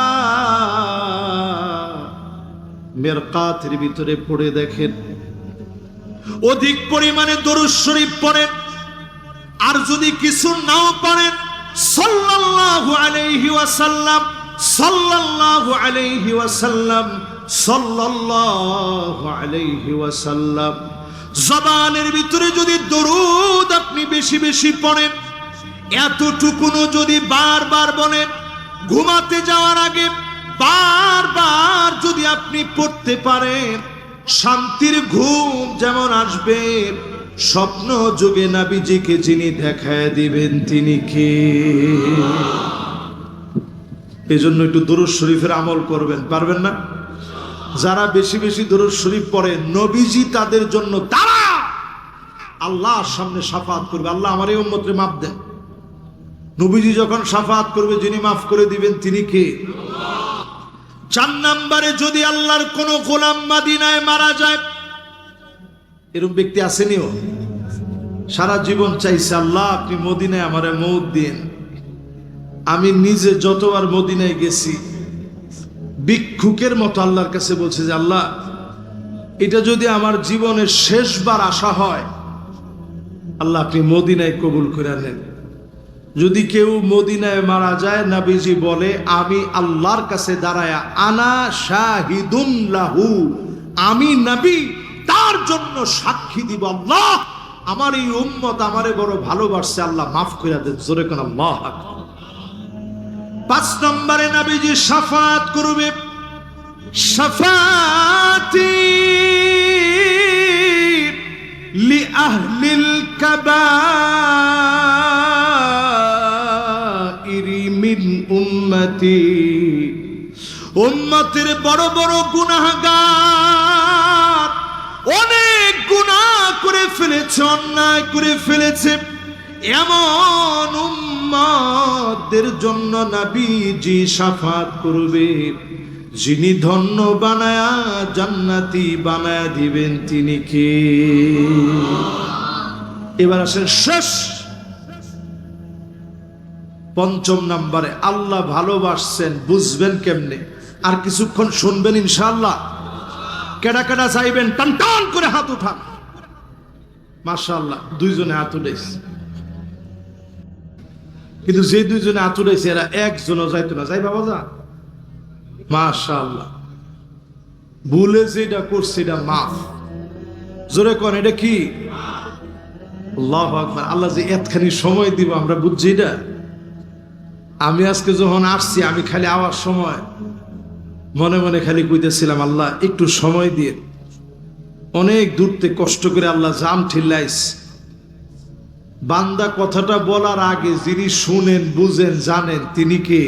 মিরকাতের ভিতরে পড়ে দেখেন অধিক পরিমাণে দরুদ শরীফ পড়েন। আর যদি কিছু নাও পারেন, সাল্লাল্লাহু আলাইহি ওয়াসাল্লাম, সাল্লাল্লাহু আলাইহি ওয়াসাল্লাম, সাল্লাল্লাহু আলাইহি ওয়াসাল্লাম। জবানের ভিতরে যদি দরুদ আপনি বেশি বেশি পড়েন, এতটুকুনো যদি বারবার বলেন, ঘুমাতে যাওয়ার আগে বারবার যদি আপনি পড়তে পারেন, শান্তির ঘুম যেমন আসবে, স্বপ্ন যোগে নবীজিকে যিনি দেখায় দিবেন তিনি কে? এজন্য একটু দরুদ শরীফের আমল করবেন, পারবেন না? যারা বেশি বেশি দরুদ শরীফ পড়ে, নবীজি তাদের জন্য, তারা আল্লাহর সামনে শাফাআত করবে, আল্লাহ আমার এই উম্মতকে মাফ দেন। নবীজি যখন শাফাআত করবে, যিনি মাফ করে দিবেন তিনি কে? 4 নম্বরে, যদি আল্লাহর কোন গোলাম মদিনায় মারা যায়, এরকম ব্যক্তি আসেনিও, সারা জীবন চাইছে আল্লাহ আপনি মদিনায় আমারে মওত দিন। আমি নিজে যতবার মদিনায় গেছি, ভিক্ষুকের মতো আল্লাহর কাছে বলছে যে আল্লাহ, এটা যদি আমার জীবনের শেষবার আসা হয়, আল্লাহ আপনি মদিনায় কবুল করে নেন। যদি কেউ মদিনায় মারা যায়, নবীজি বলে আমি আল্লাহর কাছে দাঁড়ায়া, আনা শাহিদুন লাহু, আমি নবী তার জন্য সাক্ষী দিব, আল্লাহ আমার এই উম্মত আমারে বড় ভালোবাসছে, আল্লাহ মাফ করে দেন। জোরে কোন আল্লাহু আকবার। 5 নম্বরে নবীজি শাফাআত করবে। শাফাআতি লি আহলিল কাবাইরি মিন উম্মতি, উম্মতের বড় বড় গুনাহগার, অনেক গুনাহ করে ফেলেছে, অন্যায় করে ফেলেছে, এমন উম্মতদের জন্য নবীজি শাফাআত করবে। যিনি ধন্য বানায়া জান্নাতি বানায়া দিবেন তিনি কে? এবার আসেন শেষ 5 নম্বরে, আল্লাহ ভালোবাসছেন বুঝবেন কেমনে? আর কিছুক্ষণ শুনবেন ইনশাআল্লাহ। কেডা কেডা চাইবেন টান টান করে হাত উঠান। মাশাআল্লাহ, 2 জনে হাত উঠাইছে, কিন্তু যে 2 জনে হাত উঠাইছে এরা একজনও যাইতো না। যাই বাবা যা, মাশাআল্লাহ। ভুলে যেটা করছে এটা মাফ। জোরে কোন এটা কি? আল্লাহু আকবার। আল্লাহ যে এতখানি সময় দিব আমরা বুঝছি এটা। আমি আজকে যখন আসছি আমি খালি আওয়ার সময় মনে মনে খালি কইতেছিলাম, আল্লাহ একটু সময় দিয়ে, অনেক দূর থেকে কষ্ট করে আল্লাহ জাম ঠিল্লাইস, বান্দা কথাটা বলার আগে যিনি শুনেন বুঝেন জানেন তিনি কে।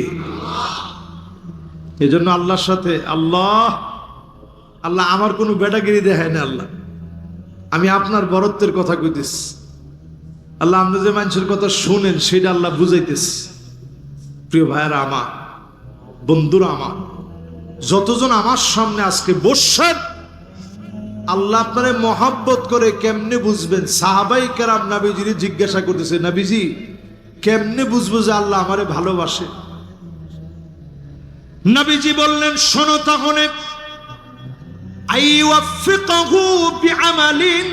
এই জন্য আল্লাহর সাথে আল্লাহ আল্লাহ আমার কোনো বেটাগিরি দেখায় না। আল্লাহ আমি আপনার বরত্বের কথা কইতেছি, আল্লাহ আপনি যে মানুষের কথা শুনেন সেটা আল্লাহ বুঝাইতেছি। প্রিয় ভাইয়েরা আমার, বন্ধুরা আমার, যতজন আমার সামনে আজকে বসছেন, আল্লাহ আপনারে মহাব্বত করে কেমনে বুঝবেন? সাহাবাই কেরাম নবীজিরে জিজ্ঞাসা করতেছে, নবীজি কেমনে বুঝবো যে আল্লাহ আমারে ভালোবাসে? নবীজি বললেন, শোনো তাহলে, আইওয়াফিকহু বিআমালিন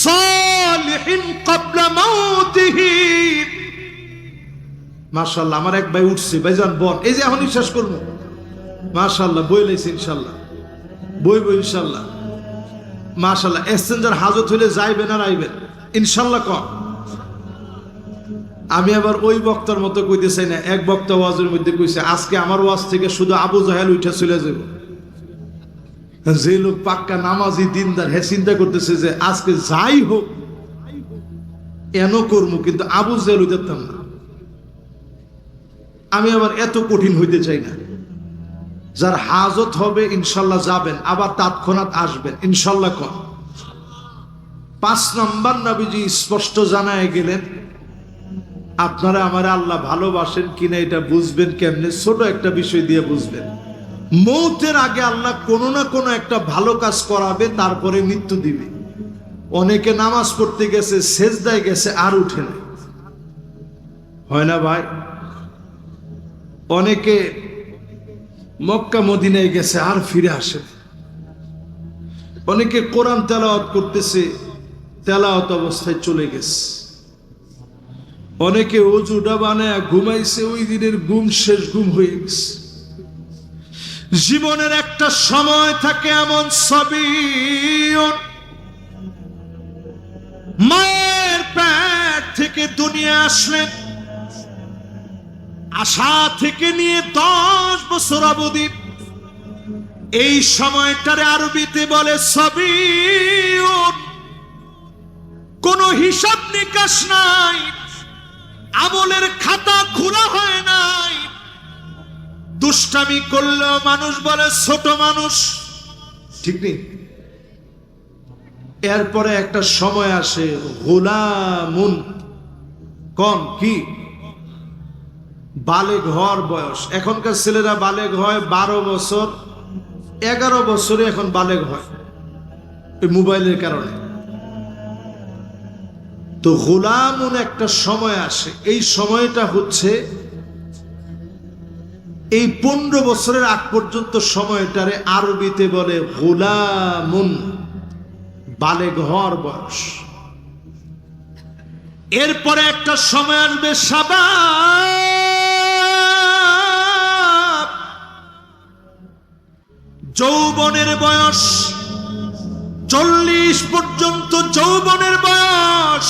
সালিহিন ক্বাবলা মাউতিহি। মাশাআল্লাহ, আমার এক ভাই উঠছে, ভাইজান বল, এই যে এখনই শেষ করবো। মাশাআল্লাহ, বই লাইছি ইনশাআল্লাহ, বইব ইনশাআল্লাহ। মাশাআল্লাহ, এক্সচেঞ্জার হাজত হইলে যাইবেন আর আইবেন ইনশাআল্লাহ। কম আমি আবার ওই বক্তার মতো কইতে চাই না। এক বক্তা ওয়াজের মধ্যে কইছে, আজকে আমার ওয়াজ থেকে শুধু আবু জাহেল উঠে চলে যাব। যে লোক পাক্কা নামাজি দিনদার, হে চিন্তা করতেছে যে আজকে যাই হোক এন করবো, কিন্তু আবু জাহেল হইতাম না। আমি আবার এত কঠিন হইতে চাই না। যার হাজত হবে ইনশাল্লাহ যাবেন, আবার তৎক্ষণাৎ আসবেন ইনশাল্লাহ। কর 5 নম্বর নবীজি স্পষ্ট জানায় গেলেন, আপনারা আমার আল্লাহ ভালোবাসেন কিনা এটা বুঝবেন কেমনে? ছোট একটা বিষয় দিয়ে বুঝবেন। মৌতের আগে আল্লাহ কোনো না কোনো একটা ভালো কাজ করাবে, তারপরে মৃত্যু দিবে। অনেকে নামাজ পড়তে গেছে, সেজদায় গেছে, আর উঠে না, হয় না ভাই? অনেকে মক্কা মদিনায় গেছে, আর ফিরে আসে। অনেকে কোরআন তেলাওয়াত করতেছে, তেলাওয়াত অবস্থায় চলে গেছে। অনেকে অজুটা বানায় ঘুমাইছে, ওই দিনের ঘুম শেষ ঘুম হয়ে গেছে। জীবনের একটা সময় থাকে এমন, সাবিয়ুন, মায়ের পেট থেকে দুনিয়া আসলেন, আশা থেকে নিয়ে 10 বছর অবধি, এই সময়টারে আরবিতে বলে সাবিয়ুন। কোনো হিসাব নিকাশ নাই, আমলের খাতা খোলা হয় নাই। দুষ্টামি করলেও মানুষ বলে ছোট মানুষ, ঠিক নেই? এরপরে একটা সময় আসে, গোলামুন, কোন কি বালেগ হওয়ার বয়স। এখনকার ছেলেরা বালেগ হয় 12 বছর, 11 বছরে এখন বালেগ হয়, এই মোবাইলের কারণে। তো গোলামুন একটা সময় আসে, এই সময়টা হচ্ছে এই 15 বছরের আগ পর্যন্ত সময়টারে আরবিতে বলে গোলামুন, বালেগ হওয়ার বয়স। এরপরে একটা সময় আসবে শাবাব, যৌবনের বয়স। 40 পর্যন্ত যৌবনের বয়স।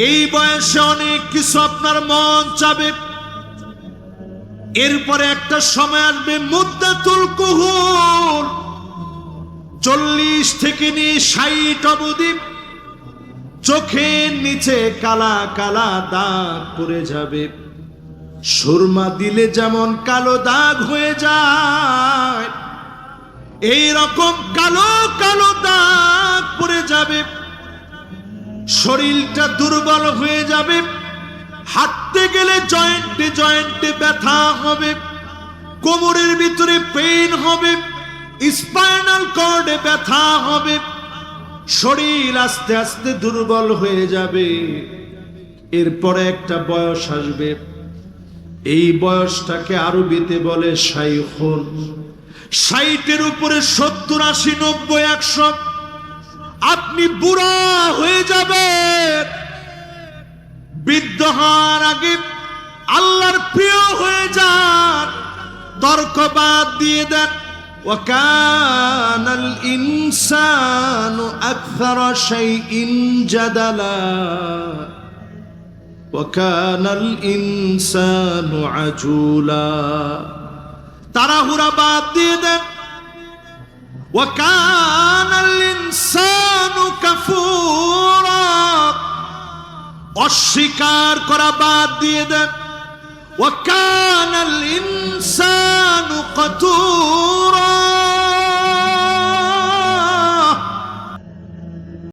এই বয়সে অনেক কিছু আপনার মন চাবে। এরপরে একটা সময় আসবে মুদ্দাতুল কুহুল, 40 থেকে নিয়ে 60 অবধি চোখের নিচে কালা কালা দাগ পড়ে যাবে। সুরমা দিলে যেমন কালো দাগ হয়ে যায়, এই রকম কালো কালো দাগ পড়ে যাবে। শরীরটা দুর্বল হয়ে যাবে, হাঁটতে গেলে জয়েন্টে জয়েন্টে ব্যথা হবে, কোমরের ভিতরে পেইন হবে, স্পাইনাল কর্ডে ব্যথা হবে, শরীর আস্তে আস্তে দুর্বল হয়ে যাবে। এরপরে একটা বয়স আসবে, এই বয়সটাকে আরবিতে বলে শাইখুন। 60-এর উপরে 70, 80, 90, 100 আপনি বুড়া হয়ে যাবেন। বৃদ্ধ হওয়ার আগে আল্লাহর প্রিয় হয়ে যান, তর্ক বাদ দিয়ে দেন। ওয়াকানাল ইনসানু আকসারা শাইইন জাদালা। ওয়াকানাল ইনসানু আজুলা। তাড়াহুড়া বাদ দিয়ে দেন। ওয়াকানাল ইনসানু কাফুরা, অস্বীকার করা বাদ দিয়ে দেন। ওয়াকানাল